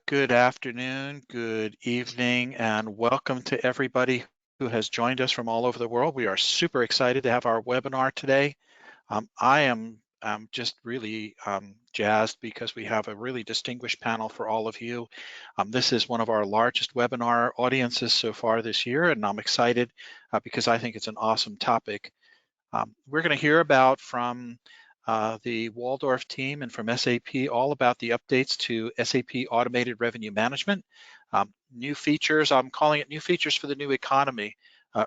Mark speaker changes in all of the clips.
Speaker 1: Good afternoon, good evening, and welcome to everybody who has joined us from all over the world. We are super excited to have our webinar today. I am just really jazzed because we have a really distinguished panel for all of you. This is one of our largest webinar audiences so far this year, and I'm excited because I think it's an awesome topic. We're going to hear about from the Waldorf team and from SAP all about the updates to SAP Automated Revenue Management. New features, I'm calling it new features for the new economy.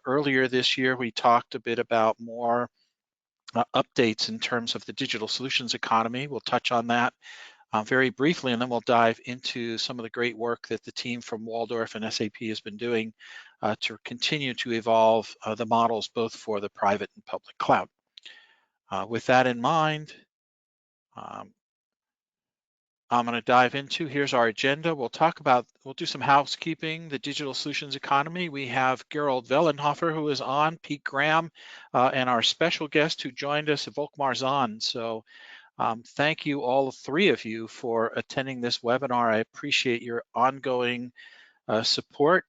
Speaker 1: Earlier this year, we talked a bit about more updates in terms of the digital solutions economy. We'll touch on that very briefly, and then we'll dive into some of the great work that the team from Waldorf and SAP has been doing to continue to evolve the models both for the private and public cloud. With that in mind, I'm going to dive into, here's our agenda. We'll do some housekeeping, the digital solutions economy. We have Gerald Wellenhofer, who is on, Pete Graham, and our special guest who joined us, Volkmar Zahn. So thank you, all three of you, for attending this webinar. I appreciate your ongoing support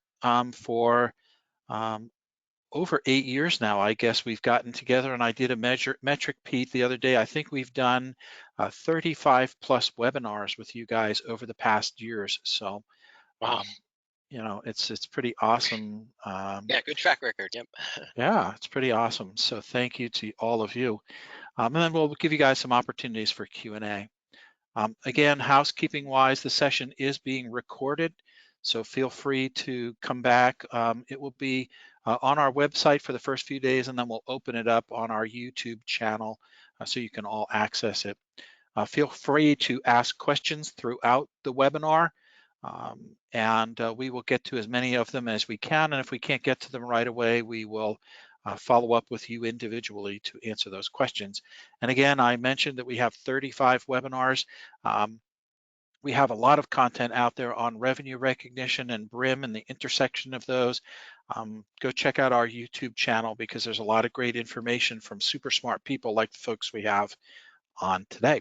Speaker 1: for over 8 years now. I guess we've gotten together, and I did a metric, Pete, the other day. I think we've done 35 plus webinars with you guys over the past years. So,
Speaker 2: wow,
Speaker 1: it's pretty awesome.
Speaker 2: Yeah, good track record. Yep.
Speaker 1: Yeah, it's pretty awesome. So thank you to all of you. And then we'll give you guys some opportunities for Q&A. Again, housekeeping wise, the session is being recorded, so feel free to come back. It will be on our website for the first few days, and then we'll open it up on our YouTube channel so you can all access it. Feel free to ask questions throughout the webinar, and we will get to as many of them as we can, and if we can't get to them right away, we will follow up with you individually to answer those questions. And again, I mentioned that we have 35 webinars. We have a lot of content out there on revenue recognition and BRIM and the intersection of those. Go check out our YouTube channel because there's a lot of great information from super smart people like the folks we have on today.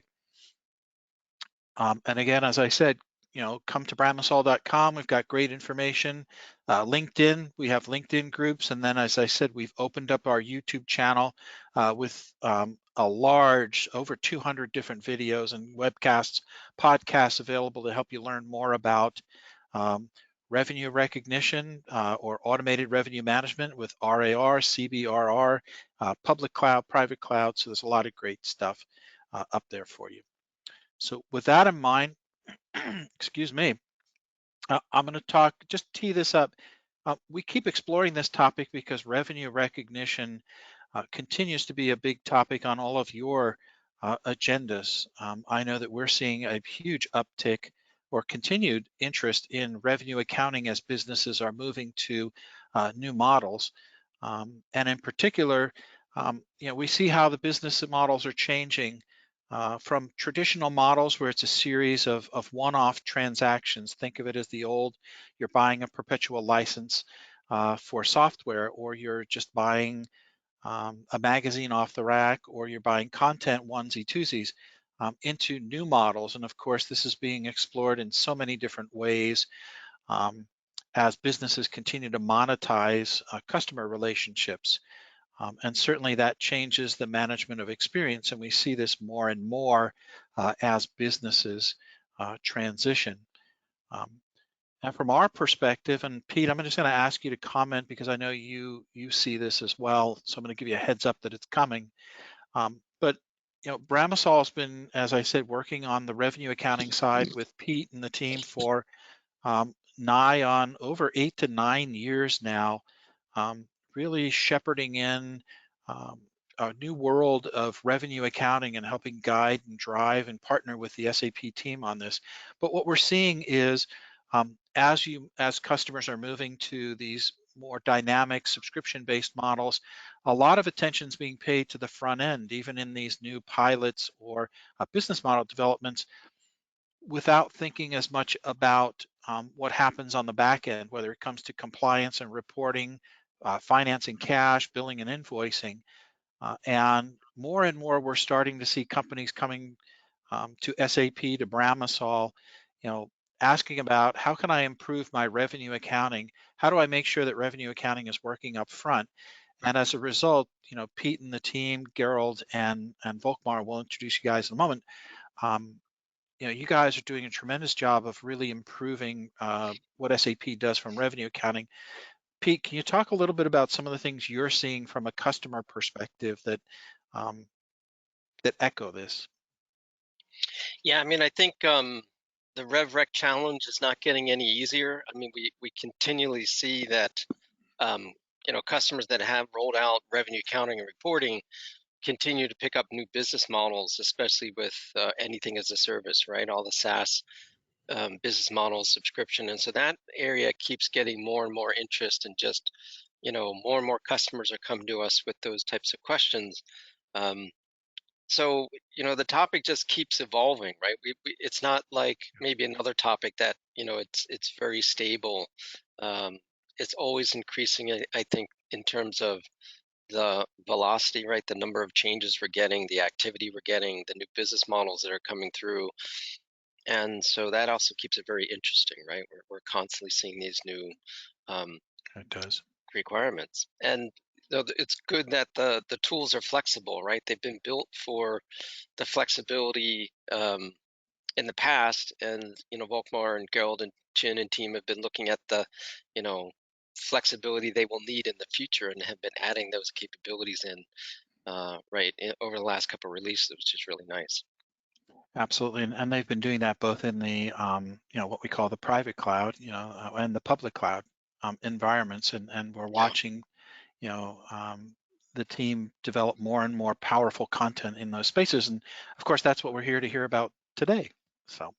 Speaker 1: And again, as I said, come to bramasol.com. We've got great information. LinkedIn, we have LinkedIn groups. And then, as I said, we've opened up our YouTube channel with a large, over 200 different videos and webcasts, podcasts available to help you learn more about revenue recognition or automated revenue management with RAR, CBRR, public cloud, private cloud. So there's a lot of great stuff up there for you. So with that in mind, excuse me, I'm going to just tee this up. We keep exploring this topic because revenue recognition continues to be a big topic on all of your agendas. I know that we're seeing a huge uptick or continued interest in revenue accounting as businesses are moving to new models. And in particular, we see how the business models are changing from traditional models where it's a series of one-off transactions. Think of it as the old, you're buying a perpetual license for software, or you're just buying a magazine off the rack, or you're buying content onesie twosies, into new models. And of course, this is being explored in so many different ways as businesses continue to monetize customer relationships. And certainly that changes the management of experience, and we see this more and more as businesses transition. And from our perspective, and Pete, I'm just going to ask you to comment because I know you see this as well, so I'm going to give you a heads up that it's coming. But Bramasol has been, as I said, working on the revenue accounting side with Pete and the team for nigh on over 8 to 9 years now. Really shepherding in a new world of revenue accounting and helping guide and drive and partner with the SAP team on this. But what we're seeing is as customers are moving to these more dynamic subscription-based models, a lot of attention is being paid to the front end, even in these new pilots or business model developments, without thinking as much about what happens on the back end, whether it comes to compliance and reporting, financing cash, billing and invoicing. And more we're starting to see companies coming to SAP, to Bramasol, asking about how can I improve my revenue accounting? How do I make sure that revenue accounting is working up front? And as a result, Pete and the team, Gerald and Volkmar, will introduce you guys in a moment. You guys are doing a tremendous job of really improving what SAP does from revenue accounting. Pete, can you talk a little bit about some of the things you're seeing from a customer perspective that echo this?
Speaker 2: Yeah, I mean, I think the RevRec challenge is not getting any easier. I mean, we continually see that customers that have rolled out revenue accounting and reporting continue to pick up new business models, especially with anything as a service, right? All the SaaS business models, subscription, and so that area keeps getting more and more interest, and just more and more customers are coming to us with those types of questions. So the topic just keeps evolving, right? It's not like maybe another topic that it's very stable. It's always increasing, I think, in terms of the velocity, right? The number of changes we're getting, the activity we're getting, the new business models that are coming through. And so that also keeps it very interesting, right? We're constantly seeing these new
Speaker 1: It does.
Speaker 2: requirements. And it's good that the tools are flexible, right? They've been built for the flexibility in the past, and Volkmar and Gerald and Chin and team have been looking at the flexibility they will need in the future, and have been adding those capabilities in over the last couple of releases, which is really nice.
Speaker 1: Absolutely, and they've been doing that both in the what we call the private cloud, and the public cloud environments, and we're watching the team develop more and more powerful content in those spaces, and of course that's what we're here to hear about today. So,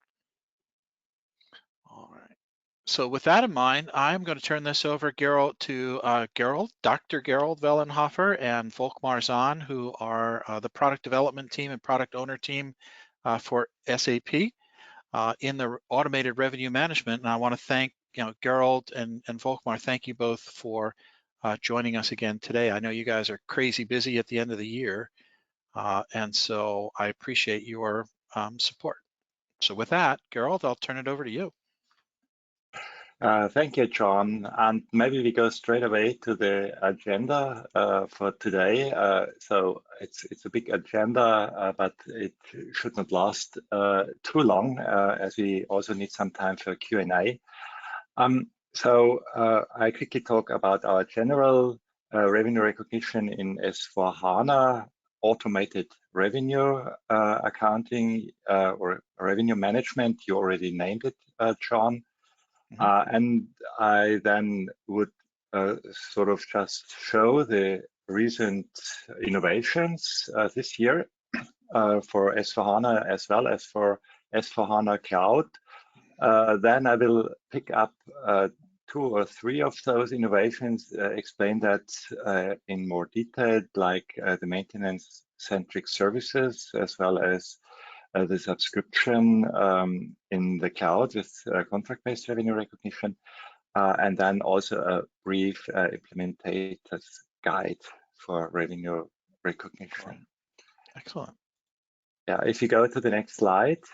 Speaker 1: all right. So with that in mind, I'm going to turn this over, Gerald, to Dr. Gerald Wellenhofer and Volkmar Zahn, who are the product development team and product owner team for SAP in the automated revenue management. And I want to thank Gerald and Volkmar. Thank you both for joining us again today. I know you guys are crazy busy at the end of the year, and so I appreciate your support. So with that, Gerald, I'll turn it over to you.
Speaker 3: Thank you, John. And maybe we go straight away to the agenda for today. So it's a big agenda, but it should not last too long, as we also need some time for Q&A. So I quickly talk about our general revenue recognition in S/4HANA, automated revenue accounting or revenue management. You already named it, John. And I then would sort of just show the recent innovations this year for S/4HANA as well as for S/4HANA Cloud. Then I will pick up 2 or 3 of those innovations, explain that in more detail, like the maintenance-centric services, as well as the subscription in the cloud with contract-based revenue recognition, and then also a brief implementator's guide for revenue recognition.
Speaker 1: Excellent.
Speaker 3: Yeah, if you go to the next slide,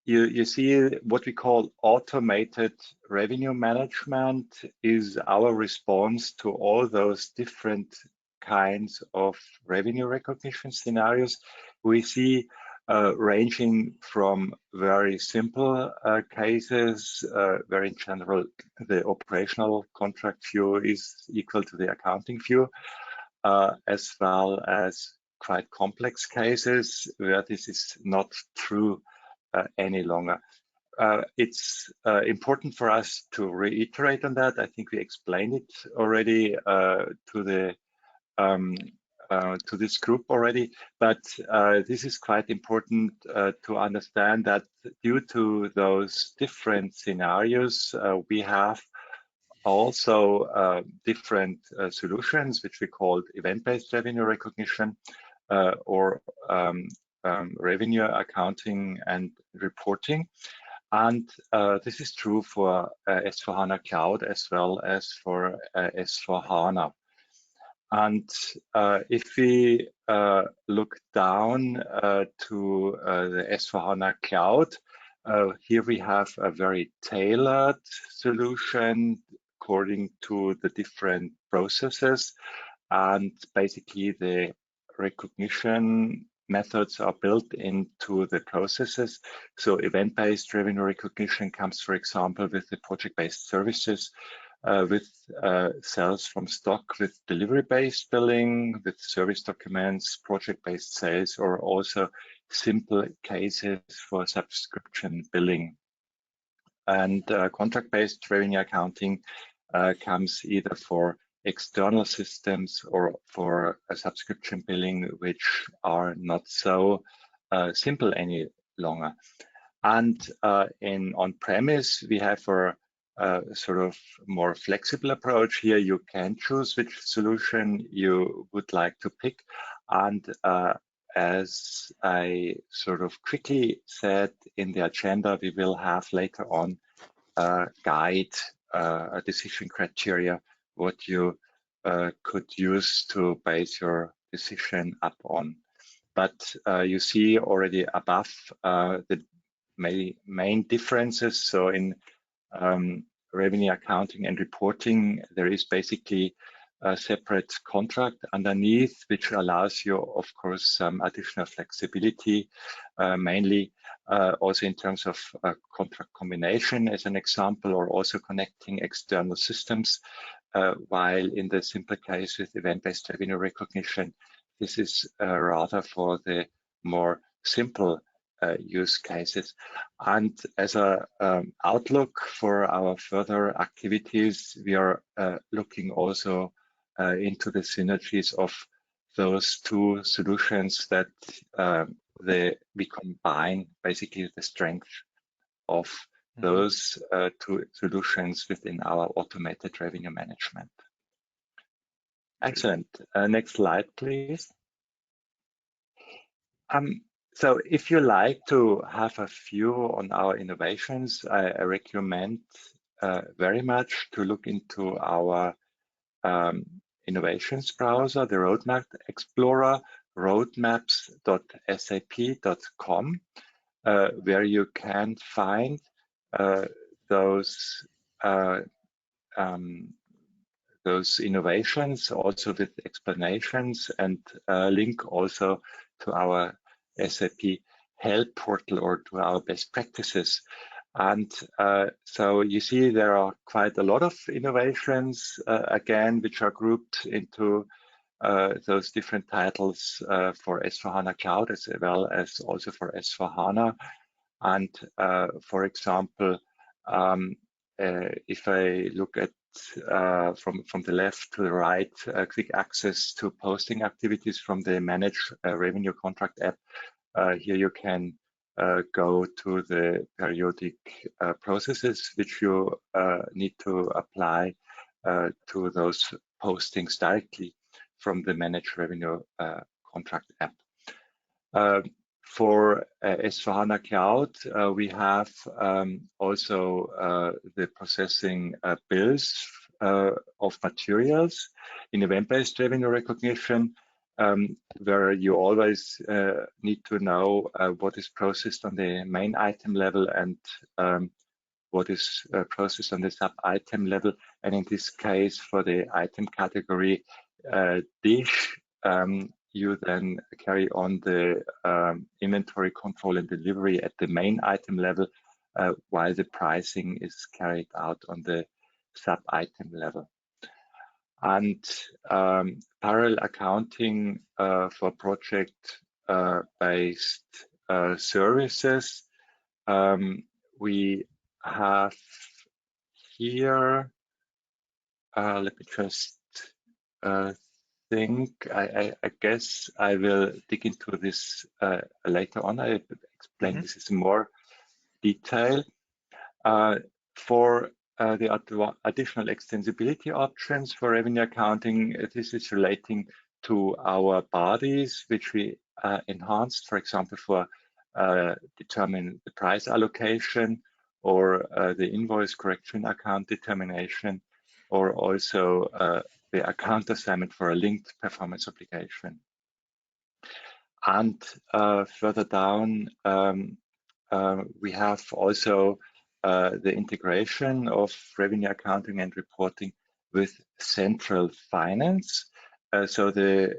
Speaker 3: you see what we call automated revenue management is our response to all those different kinds of revenue recognition scenarios. We see ranging from very simple cases, where in general the operational contract view is equal to the accounting view, as well as quite complex cases where this is not true any longer. It's important for us to reiterate on that. I think we explained it already to this group already, but this is quite important to understand that due to those different scenarios, we have also different solutions, which we call event-based revenue recognition or revenue accounting and reporting. And this is true for S/4HANA Cloud as well as for S/4HANA. And if we look down to the S/4HANA Cloud, Here we have a very tailored solution according to the different processes, and basically the recognition methods are built into the processes. So event-based revenue recognition comes, for example, with the project-based services, with sales from stock, with delivery-based billing, with service documents, project-based sales, or also simple cases for subscription billing. And contract-based revenue accounting comes either for external systems or for a subscription billing, which are not so simple any longer. And in on-premise, we have a sort of more flexible approach. Here you can choose which solution you would like to pick. And as I sort of quickly said in the agenda, we will have later on a guide, a decision criteria, what you could use to base your decision up on. But you see already above the main differences. So in revenue accounting and reporting, there is basically a separate contract underneath, which allows you, of course, some additional flexibility, mainly also in terms of contract combination as an example, or also connecting external systems, while in the simple case with event-based revenue recognition, this is rather for the more simple use cases. And as a outlook for our further activities, we are looking also into the synergies of those two solutions, that we combine basically the strength of those two solutions within our automated revenue management. Excellent. Next slide, please. So if you like to have a view on our innovations, I recommend very much to look into our innovations browser, the Roadmap Explorer, roadmaps.sap.com, where you can find those innovations, also with explanations, and link also to our SAP help portal or to our best practices. And so you see there are quite a lot of innovations, again, which are grouped into those different titles for S/4HANA Cloud, as well as also for S/4HANA. And for example, if I look at from the left to the right, quick access to posting activities from the Manage Revenue Contract app. Here you can go to the periodic processes which you need to apply to those postings directly from the Manage Revenue Contract app. For S/4HANA Cloud, we have also the processing bills of materials in event-based revenue recognition, where you always need to know what is processed on the main item level and what is processed on the sub-item level. And in this case, for the item category dish, you then carry on the inventory control and delivery at the main item level, while the pricing is carried out on the sub-item level. And parallel accounting for project-based services. We have here, let me just think, I guess I will dig into this later on. I explain this in more detail. For the additional extensibility options for revenue accounting, this is relating to our bodies, which we enhanced, for example, for determine the price allocation, or the invoice correction account determination, or also the account assignment for a linked performance obligation. And further down, we have also the integration of revenue accounting and reporting with central finance. So the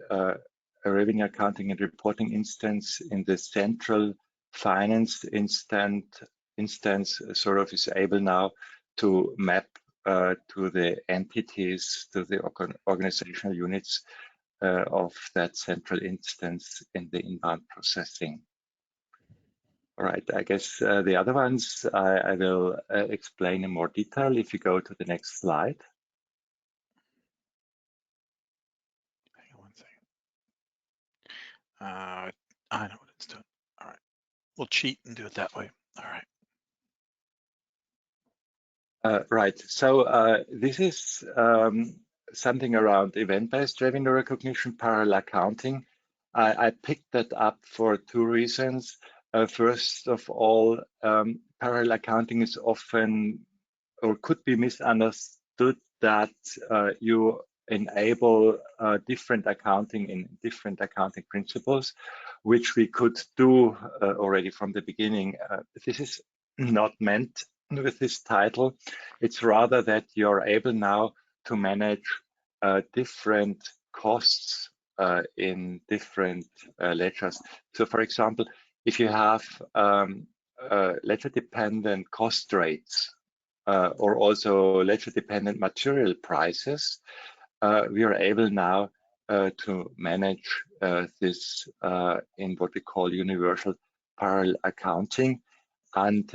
Speaker 3: revenue accounting and reporting instance in the central finance instance sort of is able now to map to the entities, to the organizational units of that central instance in the inbound processing. All right, I guess the other ones I will explain in more detail if you go to the next slide.
Speaker 1: Hang on one second. I know what it's doing. All right, we'll cheat and do it that way. All right.
Speaker 3: Right, so this is something around event-based revenue recognition, parallel accounting. I picked that up for two reasons. First of all, parallel accounting is often or could be misunderstood that you enable different accounting in different accounting principles, which we could do already from the beginning. This is not meant with this title. It's rather that you're able now to manage different costs in different ledgers. So for example, if you have ledger dependent cost rates or also ledger dependent material prices, we are able now to manage this in what we call universal parallel accounting. And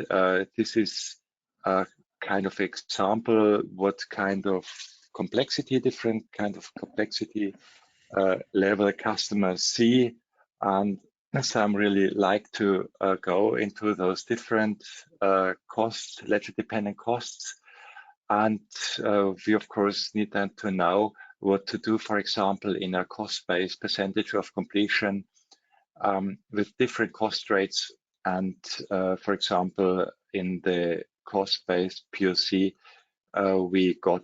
Speaker 3: this is a kind of example what kind of complexity, different kind of complexity level customers see. And some really like to go into those different costs, ledger dependent costs. And we of course need then to know what to do, for example, in a cost-based percentage of completion with different cost rates. And for example, in the cost-based POC, we got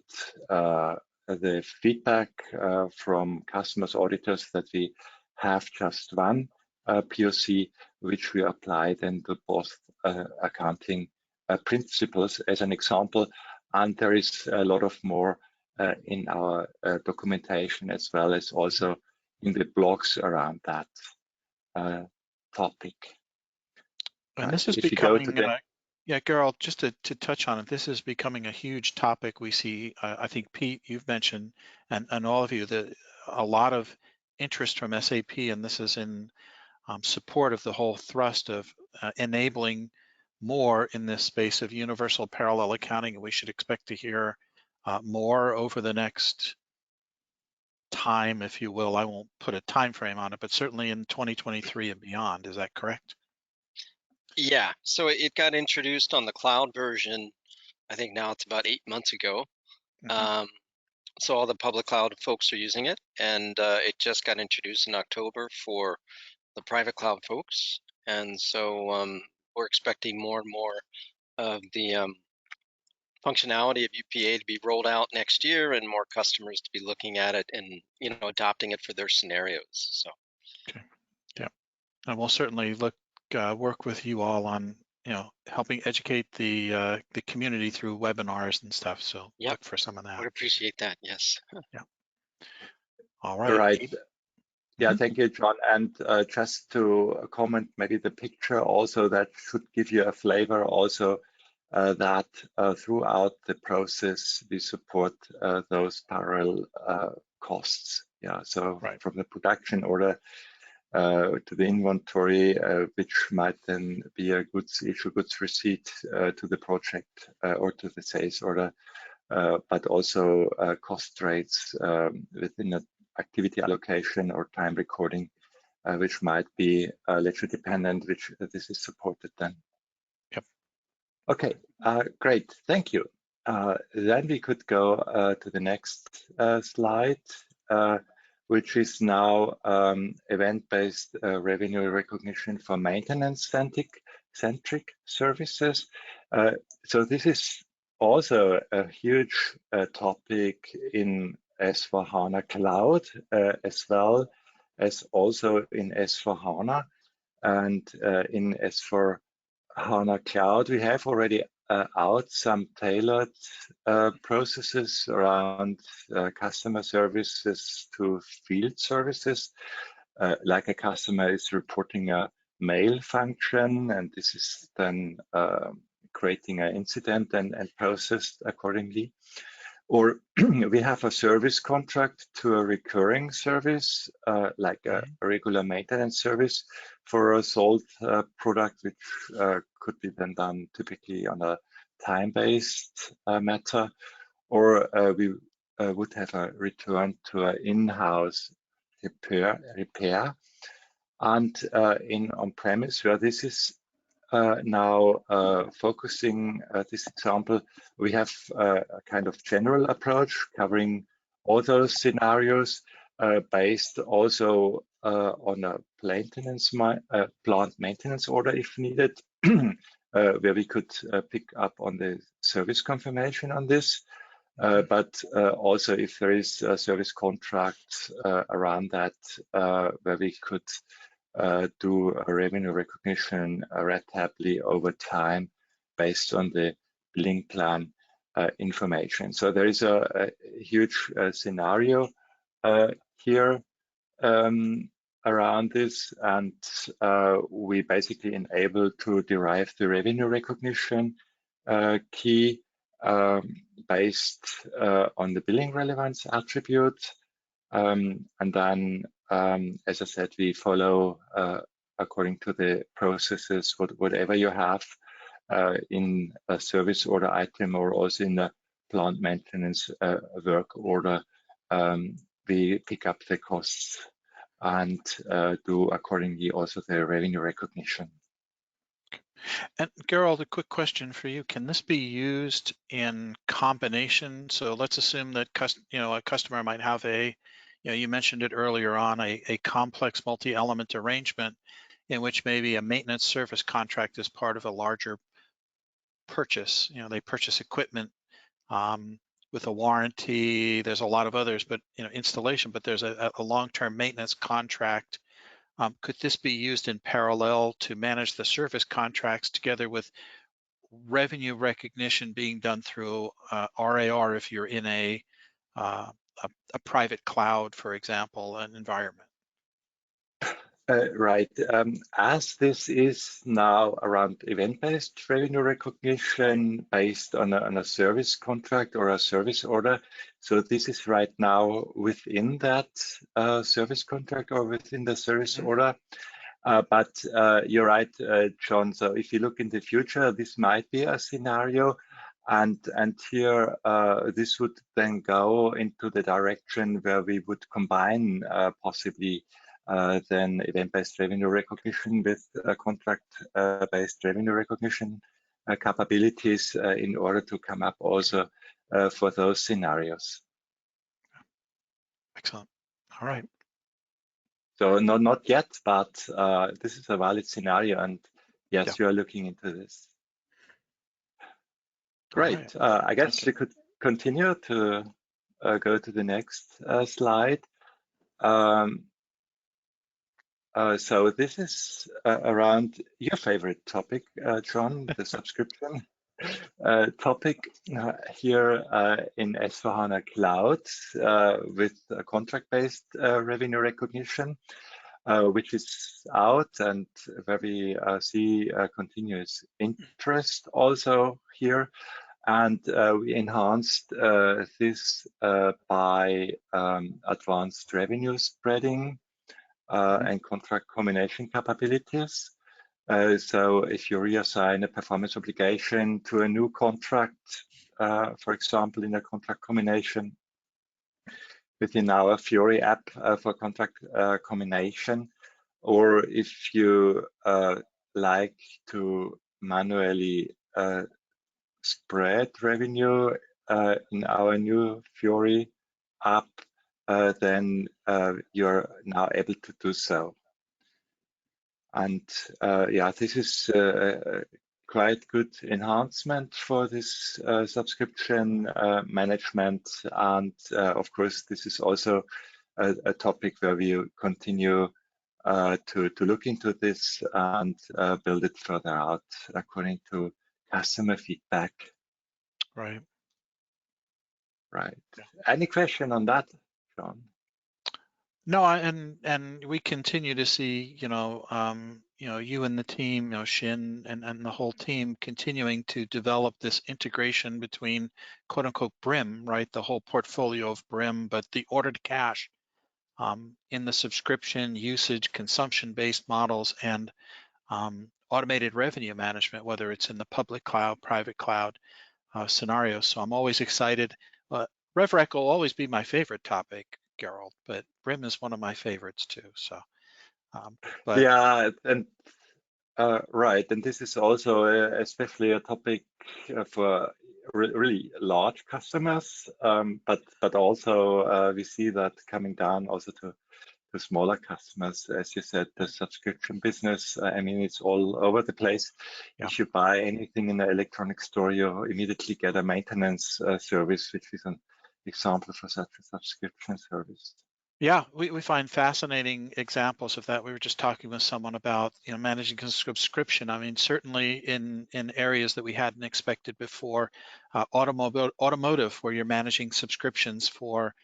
Speaker 3: the feedback from customers, auditors, that we have just one POC, which we apply then to both accounting principles as an example. And there is a lot of more in our documentation, as well as also in the blogs around that topic.
Speaker 1: And this is becoming, yeah, Gerald, just to touch on it, this is becoming a huge topic. We see, I think, Pete, you've mentioned, and all of you, that a lot of interest from SAP, and this is in support of the whole thrust of enabling more in this space of universal parallel accounting. And we should expect to hear more over the next time, if you will. I won't put a time frame on it, but certainly in 2023 and beyond. Is that correct?
Speaker 2: Yeah, so it got introduced on the cloud version, I think now it's about 8 months ago. Mm-hmm. So all the public cloud folks are using it, and it just got introduced in October for the private cloud folks. And so we're expecting more and more of the functionality of UPA to be rolled out next year, and more customers to be looking at it and adopting it for their scenarios. So
Speaker 1: okay, yeah, and we'll certainly work with you all on helping educate the community through webinars and stuff. So yep, look for some of that.
Speaker 2: I would appreciate that. Yes.
Speaker 1: Yeah. All right.
Speaker 3: Right. Yeah, thank you, John. And just to comment, maybe the picture also, that should give you a flavor also that throughout the process we support those parallel costs. Yeah, so right, from the production order to the inventory, which might then be a goods issue, goods receipt to the project or to the sales order, but also cost rates within an activity allocation or time recording, which might be ledger dependent, which this is supported then.
Speaker 1: Yep.
Speaker 3: Okay, great, thank you. Then we could go to the next slide, which is now event-based revenue recognition for maintenance-centric services. So this is also a huge topic in S/4HANA Cloud, as well as also in S/4HANA, and in S/4 HANA Cloud, we have already out some tailored processes around customer services to field services. Like a customer is reporting a mail function, and this is then creating an incident and processed accordingly. Or we have a service contract to a recurring service, like a regular maintenance service for a sold product, which could be then done typically on a time-based matter. Or we would have a return to an in-house repair. And in on-premise, where this is now focusing this example, we have a kind of general approach covering all those scenarios based also on a plant maintenance order if needed, where we could pick up on the service confirmation on this. But also if there is a service contract around that, where we could do a revenue recognition ratably over time based on the billing plan information. So there is a huge scenario here around this, and we basically enable to derive the revenue recognition key based on the billing relevance attribute. And then, as I said, we follow according to the processes, whatever you have in a service order item or also in a plant maintenance work order. We pick up the costs and do accordingly also the revenue recognition.
Speaker 1: And Gerald, a quick question for you. Can this be used in combination? So let's assume that a customer might have you mentioned it earlier on, a complex multi-element arrangement in which maybe a maintenance service contract is part of a larger purchase. They purchase equipment with a warranty. There's a lot of others, but installation. But there's a long-term maintenance contract. Could this be used in parallel to manage the service contracts together with revenue recognition being done through RAR if you're in a private cloud, for example, an environment?
Speaker 3: Right. As this is now around event-based revenue recognition based on a service contract or a service order, so this is right now within that service contract or within the service order. But you're right, John. So if you look in the future, this might be a scenario, and here this would then go into the direction where we would combine possibly then event-based revenue recognition with contract-based revenue recognition capabilities in order to come up also for those scenarios.
Speaker 1: Excellent. All right.
Speaker 3: So not yet, but this is a valid scenario, and yes,
Speaker 1: Yeah.
Speaker 3: you are looking into this. Great. Right. I guess we could continue to go to the next slide. So this is around your favorite topic, John, the subscription topic here in S/4HANA Cloud with contract-based revenue recognition, which is out and where we see continuous interest also here. And we enhanced this by advanced revenue spreading and contract combination capabilities. So if you reassign a performance obligation to a new contract, for example, in a contract combination within our Fiori app for contract combination, or if you like to manually spread revenue in our new Fiori app, then you're now able to do so. And yeah, this is quite good enhancement for this subscription management. And of course, this is also a topic where we continue to look into this and build it further out according to customer feedback.
Speaker 1: Right.
Speaker 3: Right.
Speaker 1: Yeah.
Speaker 3: Any question on that, John?
Speaker 1: No, and we continue to see, you and the team, Shin and the whole team continuing to develop this integration between quote unquote BRIM, right? The whole portfolio of BRIM, but the order to cash in the subscription usage, consumption-based models and automated revenue management, whether it's in the public cloud, private cloud scenario. So I'm always excited. RevRec will always be my favorite topic, Gerald, but BRIM is one of my favorites too. So, but
Speaker 3: yeah, and right, and this is also especially a topic for really large customers, but also we see that coming down also to smaller customers. As you said, the subscription business, I mean, it's all over the place.
Speaker 1: Yeah.
Speaker 3: If you buy anything in the electronic store, you immediately get a maintenance service, which is an example for such a subscription service.
Speaker 1: Yeah, we find fascinating examples of that. We were just talking with someone about, managing a subscription. I mean, certainly in areas that we hadn't expected before, automotive, where you're managing subscriptions for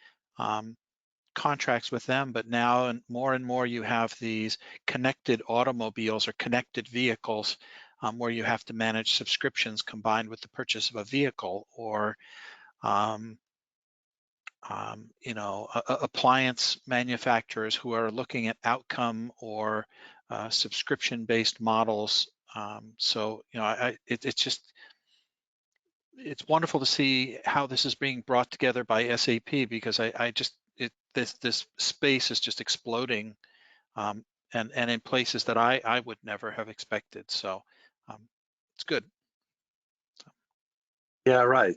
Speaker 1: contracts with them, but now and more you have these connected automobiles or connected vehicles where you have to manage subscriptions combined with the purchase of a vehicle, or appliance manufacturers who are looking at outcome or subscription-based models. It's wonderful to see how this is being brought together by SAP, because this space is just exploding, and in places that I would never have expected. So it's good.
Speaker 3: Yeah, right.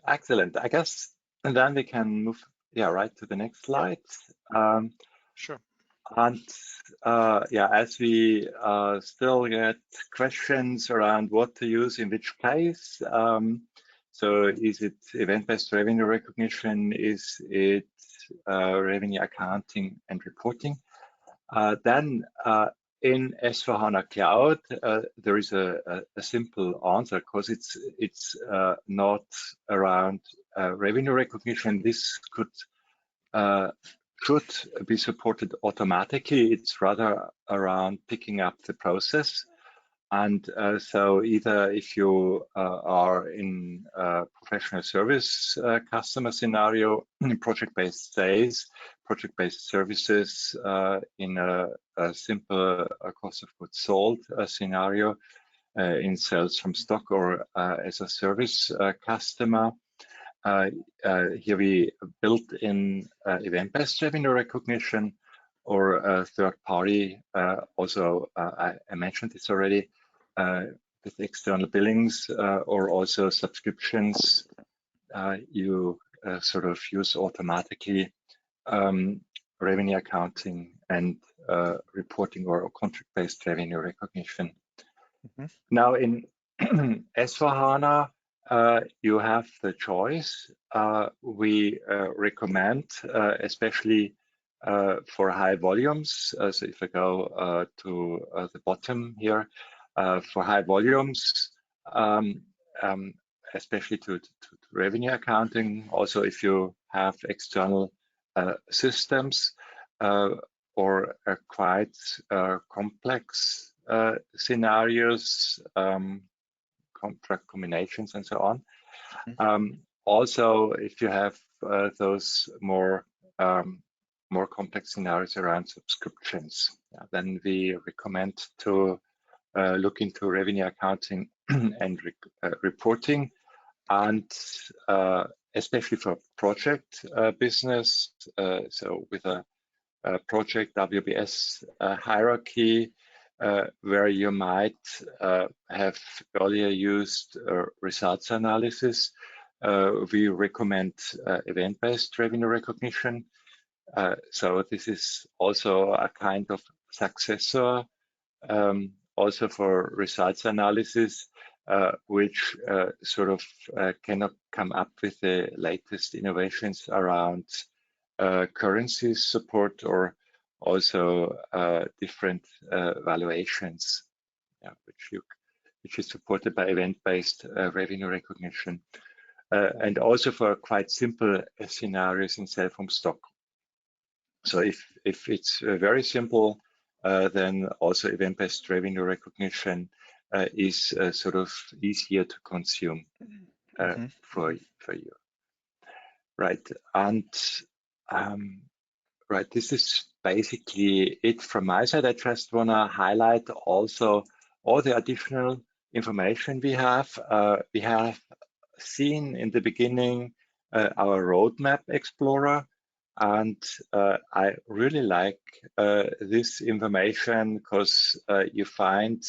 Speaker 3: Excellent. I guess, and then we can move, right to the next slide.
Speaker 1: Sure.
Speaker 3: And as we still get questions around what to use in which place. So is it event-based revenue recognition? Is it revenue accounting and reporting? Then in S/4HANA Cloud, there is a simple answer, because it's not around revenue recognition. This should be supported automatically. It's rather around picking up the process. And so either if you are in a professional service customer scenario, in project-based sales, project-based services, in a simple cost of goods sold scenario, in sales from stock, or as a service customer, here we built in event-based revenue recognition, or a third party. Also, I mentioned this already, with external billings, or also subscriptions. You sort of use automatically revenue accounting and reporting, or contract-based revenue recognition. Mm-hmm. Now in S/4HANA, you have the choice. We recommend, especially for high volumes. So if I go to the bottom here, for high volumes, especially to revenue accounting. Also, if you have external systems or quite complex scenarios, contract combinations, and so on. Mm-hmm. Also, if you have those more complex scenarios around subscriptions, then we recommend to look into revenue accounting and reporting, and especially for project business. So with a project WBS hierarchy, where you might have earlier used results analysis, we recommend event-based revenue recognition. So this is also a kind of successor, also for results analysis, which sort of cannot come up with the latest innovations around currency support, or also different valuations, yeah, which is supported by event-based revenue recognition, and also for quite simple scenarios in sell-from stock. So if it's very simple, then also event-based revenue recognition is sort of easier to consume for you, right? And right, this is basically it from my side. I just want to highlight also all the additional information we have. We have seen in the beginning our roadmap explorer, and I really like this information because you find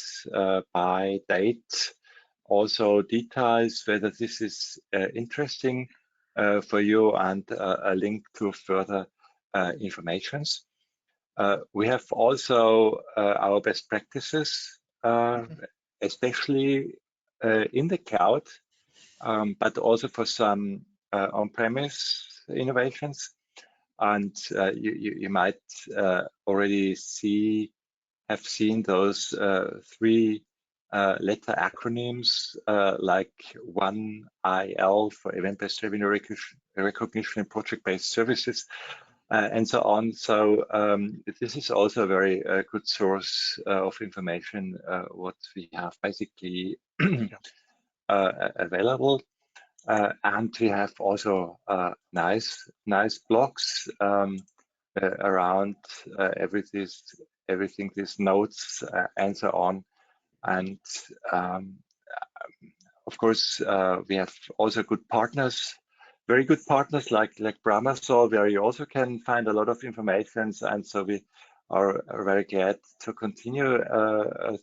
Speaker 3: by date also details whether this is interesting for you, and a link to further informations. We have also our best practices, especially in the cloud, but also for some on-premise innovations. And you might already have seen those three letter acronyms like 1IL for event-based revenue recognition and project-based services, and so on. So this is also a very good source of information, what we have basically available. And we have also nice blogs around everything, these notes and so on. And of course, we have also good partners, very good partners like Bramasol, where you also can find a lot of information. And so we are very glad to continue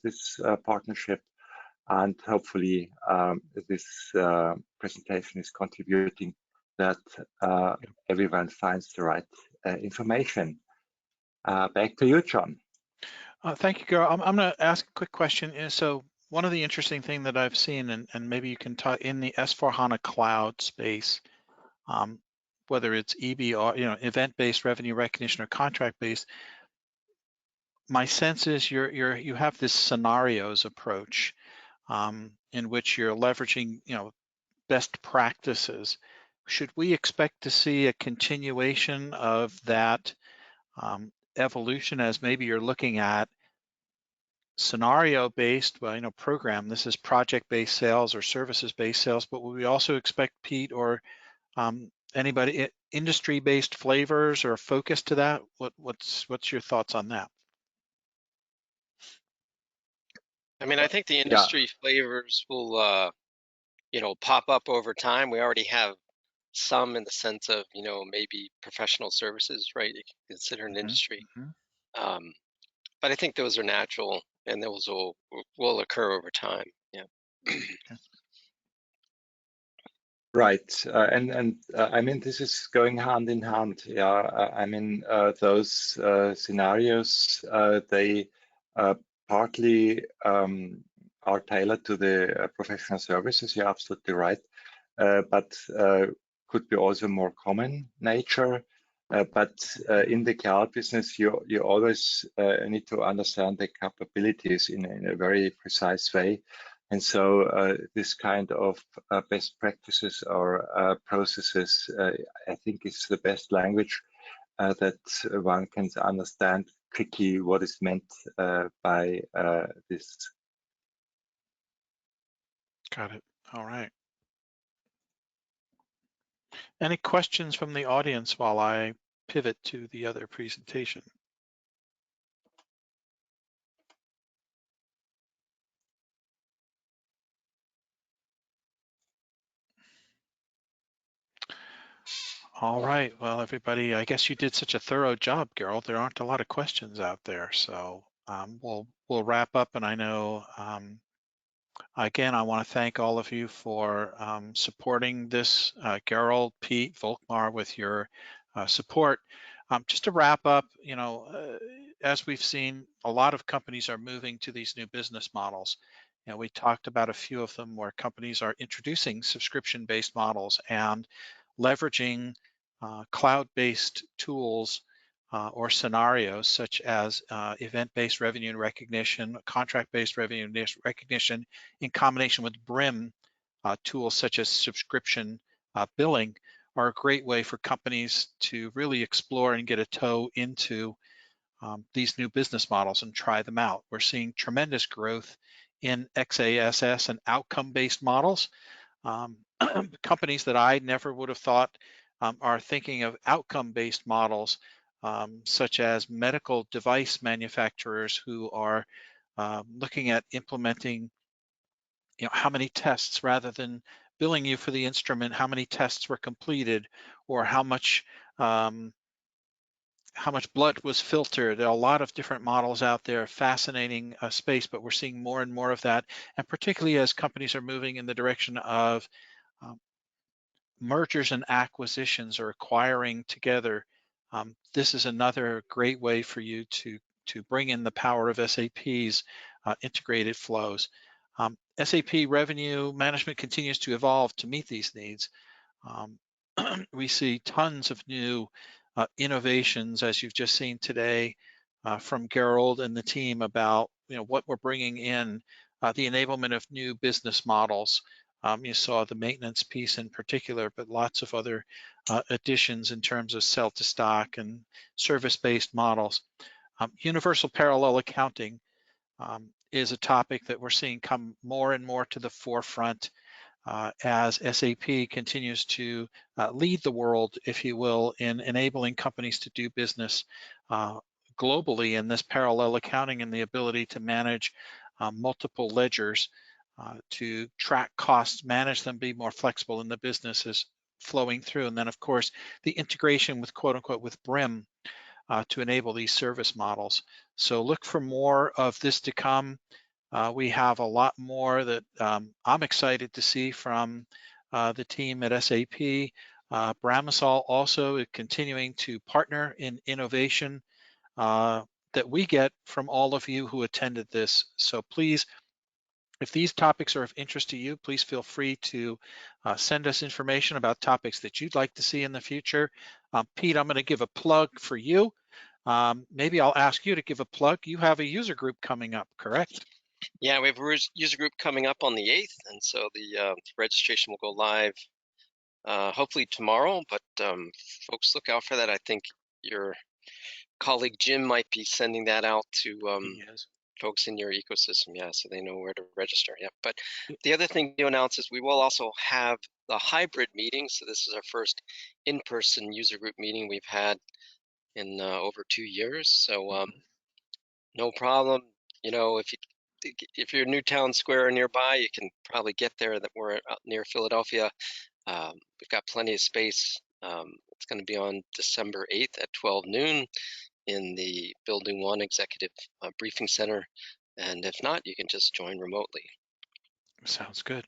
Speaker 3: this partnership. And hopefully this presentation is contributing that everyone finds the right information. Back to you, John.
Speaker 1: Thank you, Carol. I'm going to ask a quick question. So one of the interesting things that I've seen, and maybe you can talk in the S/4HANA cloud space, whether it's EBR, event-based revenue recognition or contract-based, my sense is you have this scenarios approach in which you're leveraging, best practices. Should we expect to see a continuation of that evolution as maybe you're looking at scenario-based, program, this is project-based sales or services-based sales, but will we also expect, Pete, or anybody, industry-based flavors or focus to that? What's your thoughts on that?
Speaker 2: I mean, I think the industry flavors will, pop up over time. We already have some in the sense of, maybe professional services, right? You can consider an industry. But I think those are natural, and those will occur over time. Yeah.
Speaker 1: Okay.
Speaker 3: Right, and I mean, this is going hand in hand. Yeah, I mean, those scenarios, they partly are tailored to the professional services. You're absolutely right, but could be also more common nature. But in the cloud business, you always need to understand the capabilities in a very precise way. And so this kind of best practices or processes, I think, is the best language that one can understand quickly what is meant by this.
Speaker 1: Got it. All right. Any questions from the audience while I pivot to the other presentation? All right, well, everybody, I guess you did such a thorough job, Gerald. There aren't a lot of questions out there, so we'll wrap up. And I know, again, I want to thank all of you for supporting this, Gerald, Pete, Volkmar, with your support. Just to wrap up, as we've seen, a lot of companies are moving to these new business models. We talked about a few of them where companies are introducing subscription-based models and leveraging cloud-based tools or scenarios such as event-based revenue recognition, contract-based revenue recognition in combination with BRIM tools such as subscription billing are a great way for companies to really explore and get a toe into these new business models and try them out. We're seeing tremendous growth in XASS and outcome-based models. Companies that I never would have thought are thinking of outcome-based models, such as medical device manufacturers who are looking at implementing, how many tests, rather than billing you for the instrument, how many tests were completed, or how much blood was filtered. There are a lot of different models out there, fascinating space, but we're seeing more and more of that, and particularly as companies are moving in the direction of mergers and acquisitions or acquiring together. This is another great way for you to bring in the power of SAP's integrated flows. SAP revenue management continues to evolve to meet these needs. We see tons of new innovations, as you've just seen today, from Gerald and the team about what we're bringing in, the enablement of new business models. You saw the maintenance piece in particular, but lots of other additions in terms of sell to stock and service-based models. Universal parallel accounting is a topic that we're seeing come more and more to the forefront as SAP continues to lead the world, if you will, in enabling companies to do business globally in this parallel accounting and the ability to manage multiple ledgers, to track costs, manage them, be more flexible in the business is flowing through. And then of course, the integration with quote unquote with BRIM to enable these service models. So look for more of this to come. We have a lot more that I'm excited to see from the team at SAP. Bramasol also is continuing to partner in innovation that we get from all of you who attended this. So please, if these topics are of interest to you, please feel free to send us information about topics that you'd like to see in the future. Pete, I'm going to give a plug for you. Maybe I'll ask you to give a plug. You have a user group coming up, correct?
Speaker 2: Yeah, we have a user group coming up on the 8th, and so the registration will go live hopefully tomorrow, but folks look out for that. I think your colleague Jim might be sending that out to folks in your ecosystem, yeah, so they know where to register. Yeah, but the other thing to announce is we will also have the hybrid meeting. So this is our first in-person user group meeting we've had in over 2 years. So no problem. If you're Newtown Square or nearby, you can probably get there. That we're out near Philadelphia. We've got plenty of space. It's going to be on December 8th at 12 noon in the Building 1 Executive Briefing Center. And if not, you can just join remotely.
Speaker 1: Sounds good.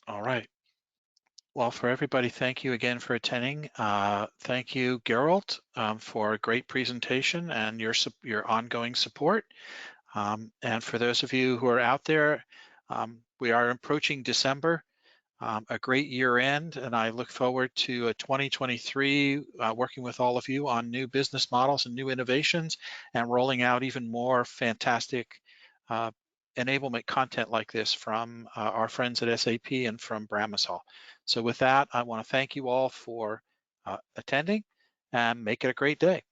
Speaker 1: All right. Well, for everybody, thank you again for attending. Thank you, Gerald, for a great presentation and your ongoing support. And for those of you who are out there, we are approaching December, a great year end, and I look forward to 2023 working with all of you on new business models and new innovations and rolling out even more fantastic enablement content like this from our friends at SAP and from Bramasol. So with that, I want to thank you all for attending and make it a great day.